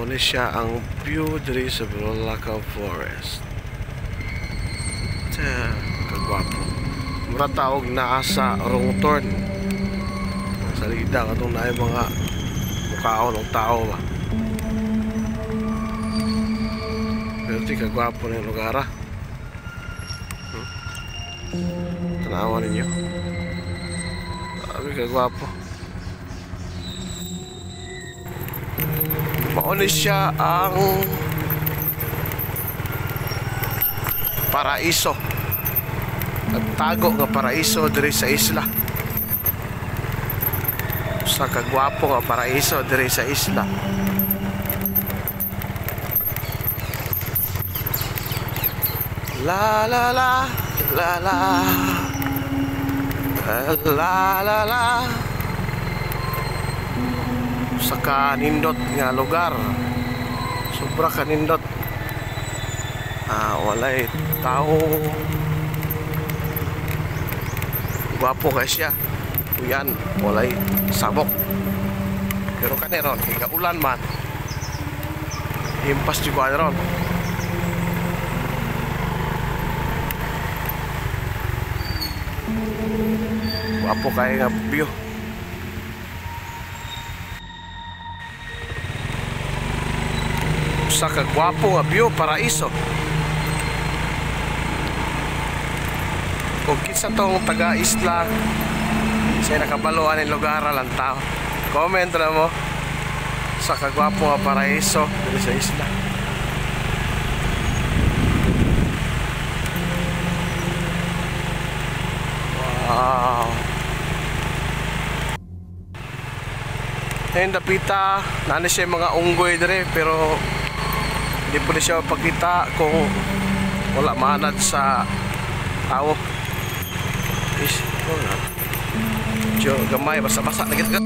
Muna siya ang view diri sa Bulacau Forest. Kagwapo. Mura tawag na sa wrong turn. Sa lida katong na mga mukhaon ng tao ba. Pero di kagwapo na yung lugar ah. Tanawan ninyo. Sabi kagwapo. Mauni siya ang paraiso. Nagtago nga paraiso diri sa isla. Sa kagwapo nga paraiso diri sa isla. La la la la la la la la. Sa kanindot nga lugar. Sobra kanindot. Walay tao. Gwapo ka siya. Kuyan, walay sabok. Pero kaneron, ikaulan man. Impas juga ron. Gwapo kaya nga view. Sa kagwapo nga view, paraiso. Kung kinsa tong taga-isla sa nakabaluan ng lugar lang tao. Comment na mo sa kagwapo nga paraiso dito sa isla. Wow. Ngayon dapita, nana siya mga unggoy dire pero hindi po siya mapakita kung wala manad sa tao. Medyo gamay, basa-basa na gitgat.